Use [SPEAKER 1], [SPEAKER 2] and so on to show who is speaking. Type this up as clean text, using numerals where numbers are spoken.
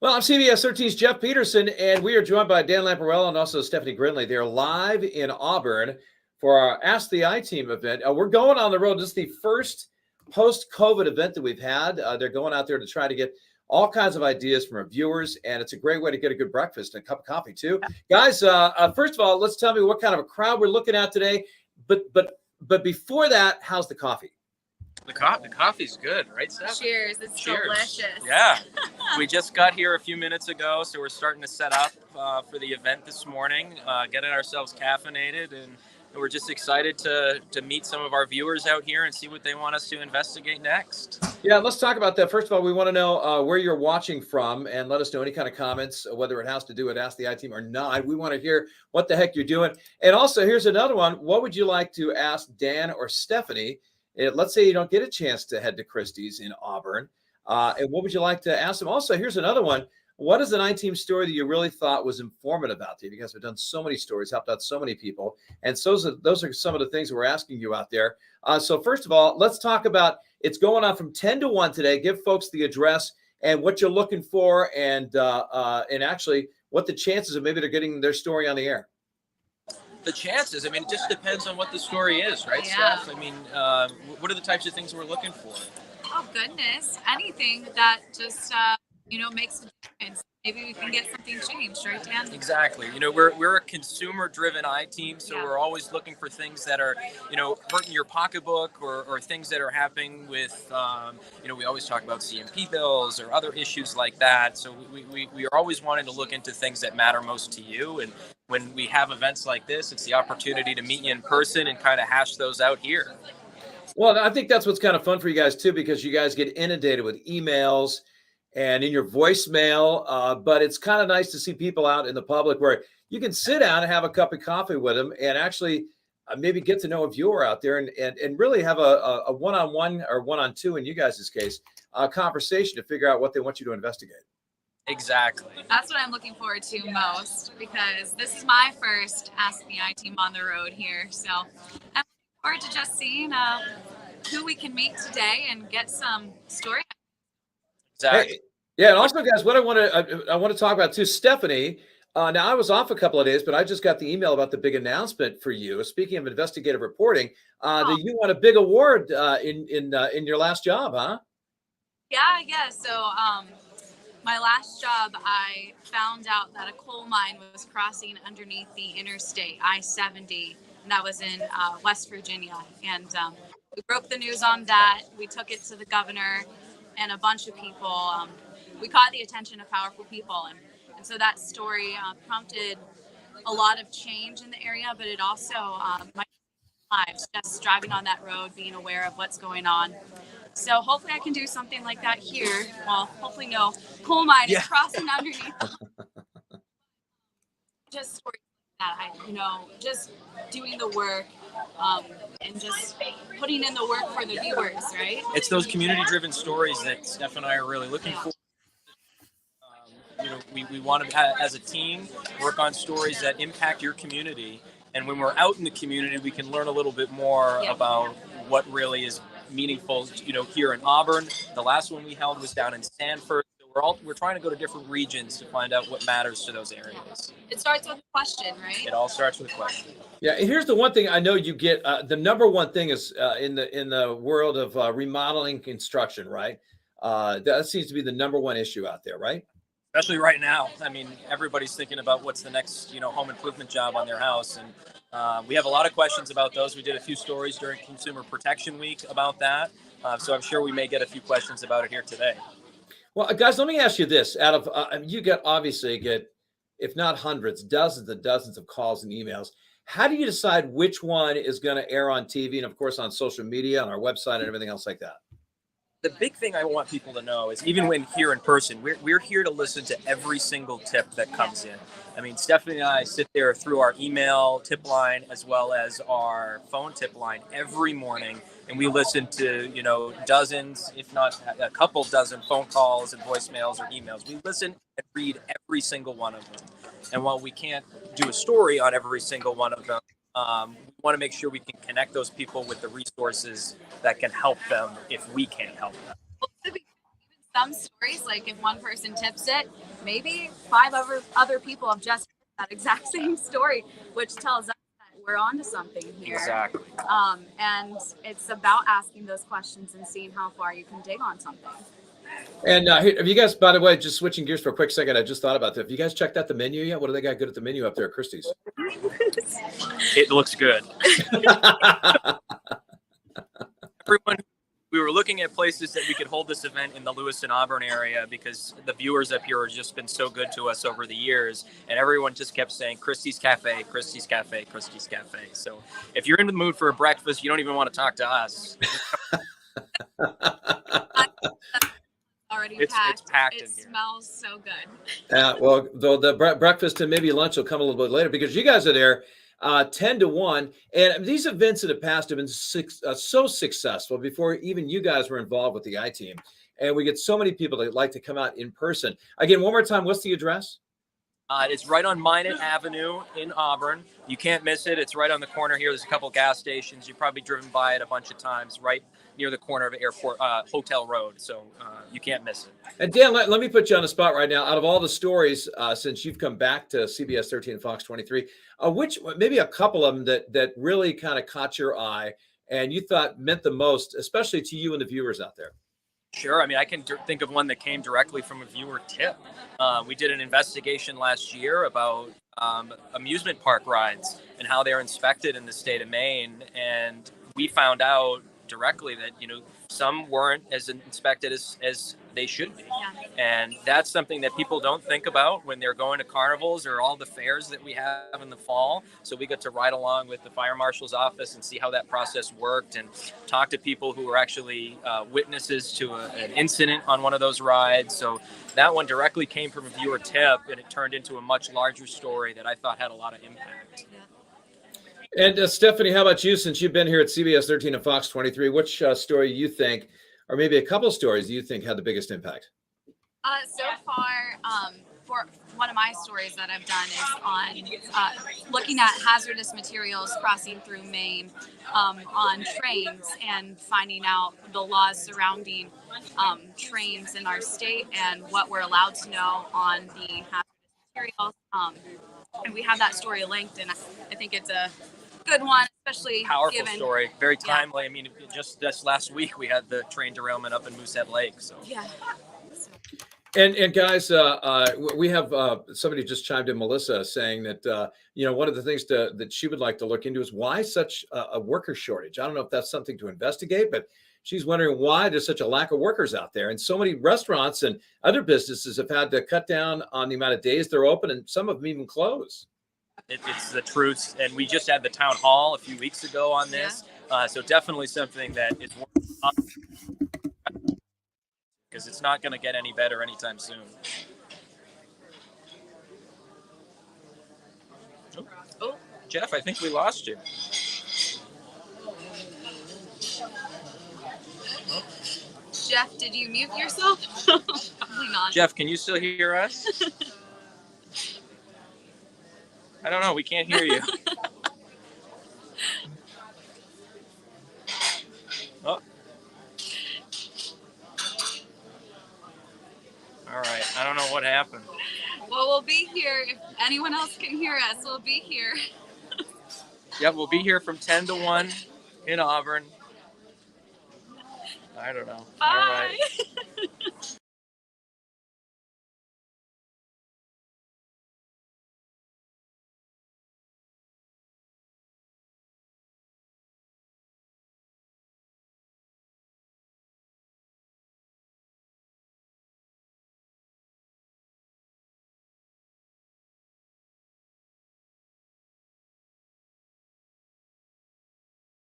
[SPEAKER 1] Well, I'm CBS 13's Jeff Peterson, and we are joined by Dan Lampariello and also Stephanie Grinley. They're live in Auburn for our Ask the I-Team event. We're going on the road. This is the first post-COVID event that we've had. They're going out there to try to get all kinds of ideas from our viewers, and it's a great way to get a good breakfast and a cup of coffee, too. Guys, first of all, let's tell me what kind of a crowd we're looking at today. But before that, how's the coffee?
[SPEAKER 2] The coffee's good, right, Steph?
[SPEAKER 3] Cheers. It's
[SPEAKER 2] Cheers.
[SPEAKER 3] delicious.
[SPEAKER 2] Yeah. We just got here a few minutes ago, so we're starting to set up for the event this morning, getting ourselves caffeinated, and we're just excited to meet some of our viewers out here and see what they want us to investigate next.
[SPEAKER 1] Yeah, let's talk about that. First of all, we want to know where you're watching from and let us know any kind of comments, whether it has to do with Ask the I-Team or not. We want to hear what the heck you're doing. And also, here's another one. What would you like to ask Dan or Stephanie? Let's say you don't get a chance to head to Christie's in Auburn. And what would you like to ask them? Also, here's another one. What is an I-Team story that you really thought was informative out there? You guys have done so many stories, helped out so many people. And so those are some of the things that we're asking you out there. So first of all, let's talk about it's going on from 10 to 1 today. Give folks the address and what you're looking for and actually what the chances of maybe they're getting their story on the air.
[SPEAKER 2] The chances, it just depends on what the story is, right,
[SPEAKER 3] Yeah.
[SPEAKER 2] Steph? What are the types of things we're looking for?
[SPEAKER 3] Oh, goodness. Anything that just, makes a difference. Maybe we can get something changed, right, Dan?
[SPEAKER 2] Exactly. We're a consumer-driven I-Team, so we're always looking for things that are, hurting your pocketbook or things that are happening with, we always talk about CMP bills or other issues like that. So we are always wanting to look into things that matter most to you. And when we have events like this, it's the opportunity to meet you in person and kind of hash those out here.
[SPEAKER 1] Well, I think that's what's kind of fun for you guys, too, because you guys get inundated with emails and in your voicemail. But it's kind of nice to see people out in the public where you can sit down and have a cup of coffee with them and actually maybe get to know a viewer out there and really have a one-on-one or one-on-two, in you guys' case, conversation to figure out what they want you to investigate.
[SPEAKER 2] Exactly.
[SPEAKER 3] That's what I'm looking forward to most because this is my first Ask the I-Team on the road here. So I'm looking forward to just seeing who we can meet today and get some story.
[SPEAKER 2] Exactly.
[SPEAKER 1] Hey, yeah, and also, guys, what I want to talk about too, Stephanie. Now I was off a couple of days, but I just got the email about the big announcement for you. Speaking of investigative reporting, that you won a big award in your last job, huh?
[SPEAKER 3] Yeah. So my last job, I found out that a coal mine was crossing underneath the interstate I-70, and that was in West Virginia. And we broke the news on that. We took it to the governor and a bunch of people. We caught the attention of powerful people. And so that story prompted a lot of change in the area, but it also my lives, just driving on that road, being aware of what's going on. So hopefully I can do something like that here. Well, hopefully no coal mine is crossing underneath. Just stories like that, just doing the work and just putting in the work for the viewers, right?
[SPEAKER 2] It's those community-driven stories that Steph and I are really looking for. We want to, as a team, work on stories that impact your community. And when we're out in the community, we can learn a little bit more about what really is meaningful, here in Auburn. The last one we held was down in Sanford. So we're trying to go to different regions to find out what matters to those areas.
[SPEAKER 3] It starts with a question, right?
[SPEAKER 2] It all starts with a question.
[SPEAKER 1] Yeah, and here's the one thing I know you get. The number one thing is in the world of remodeling construction, right? That seems to be the number one issue out there, right?
[SPEAKER 2] Especially right now. Everybody's thinking about what's the next, home improvement job on their house. And we have a lot of questions about those. We did a few stories during Consumer Protection Week about that. So I'm sure we may get a few questions about it here today.
[SPEAKER 1] Well, guys, let me ask you this. Out of you obviously get, if not hundreds, dozens and dozens of calls and emails. How do you decide which one is going to air on TV and, of course, on social media, on our website and everything else like that?
[SPEAKER 2] The big thing I want people to know is even when here in person, we're here to listen to every single tip that comes in. Stephanie and I sit there through our email tip line as well as our phone tip line every morning, and we listen to, dozens, if not a couple dozen phone calls and voicemails or emails. We listen and read every single one of them. And while we can't do a story on every single one of them, we want to make sure we can connect those people with the resources that can help them if we can't help them.
[SPEAKER 3] Even some stories, like if one person tips it, maybe 5 other people have just heard that exact same story, which tells us that we're onto something here.
[SPEAKER 2] Exactly.
[SPEAKER 3] And it's about asking those questions and seeing how far you can dig on something.
[SPEAKER 1] And have you guys, by the way, just switching gears for a quick second, I just thought about that. Have you guys checked out the menu yet? What do they got good at the menu up there at Christie's?
[SPEAKER 2] It looks good. Everyone, we were looking at places that we could hold this event in the Lewiston, Auburn area because the viewers up here have just been so good to us over the years. And everyone just kept saying Christie's Cafe, Christie's Cafe, Christie's Cafe. So if you're in the mood for a breakfast, you don't even want to talk to us.
[SPEAKER 3] Already
[SPEAKER 2] It's packed in
[SPEAKER 3] It
[SPEAKER 2] here.
[SPEAKER 3] smells so good.
[SPEAKER 1] Well, the breakfast and maybe lunch will come a little bit later because you guys are there 10 to 1. And these events in the past have been so successful before even you guys were involved with the I-Team. And we get so many people that like to come out in person. Again, one more time, what's the address?
[SPEAKER 2] It's right on Minot Avenue in Auburn. You can't miss it. It's right on the corner here. There's a couple gas stations. You've probably driven by it a bunch of times, right near the corner of Airport Hotel Road. So you can't miss it.
[SPEAKER 1] And Dan, let me put you on the spot right now. Out of all the stories since you've come back to CBS 13 and Fox 23, which maybe a couple of them that really kind of caught your eye and you thought meant the most, especially to you and the viewers out there?
[SPEAKER 2] Sure. I mean, I can think of one that came directly from a viewer tip. We did an investigation last year about amusement park rides and how they're inspected in the state of Maine. And we found out directly that, some weren't as inspected as they should be.
[SPEAKER 3] Yeah.
[SPEAKER 2] And that's something that people don't think about when they're going to carnivals or all the fairs that we have in the fall. So we got to ride along with the fire marshal's office and see how that process worked and talk to people who were actually witnesses to an incident on one of those rides. So that one directly came from a viewer tip, and it turned into a much larger story that I thought had a lot of impact.
[SPEAKER 3] Yeah.
[SPEAKER 1] And Stephanie, how about you? Since you've been here at CBS 13 and Fox 23, which story you think, or maybe a couple stories you think had the biggest impact?
[SPEAKER 3] So far, for one of my stories that I've done is on looking at hazardous materials crossing through Maine on trains and finding out the laws surrounding trains in our state and what we're allowed to know on the hazardous materials. And we have that story linked, and I think it's a good one, especially
[SPEAKER 2] Powerful
[SPEAKER 3] given
[SPEAKER 2] story, very timely. I mean, just this last week we had the train derailment up in Moosehead Lake. So
[SPEAKER 3] yeah.
[SPEAKER 1] And guys, we have somebody just chimed in, Melissa, saying that one of the things that she would like to look into is why such a worker shortage. I don't know if that's something to investigate, but she's wondering why there's such a lack of workers out there. And so many restaurants and other businesses have had to cut down on the amount of days they're open, and some of them even close.
[SPEAKER 2] It's the truth. And we just had the town hall a few weeks ago on this. So definitely something that is because it's not going to get any better anytime soon. Oh, Jeff, I think we lost you.
[SPEAKER 3] Jeff, did you mute yourself? Probably not.
[SPEAKER 2] Jeff, can you still hear us? I don't know. We can't hear you. Oh. All right. I don't know what happened.
[SPEAKER 3] Well, we'll be here. If anyone else can hear us, we'll be here.
[SPEAKER 2] Yep, we'll be here from 10 to 1 in Auburn. I don't know.
[SPEAKER 3] Bye.
[SPEAKER 2] All right.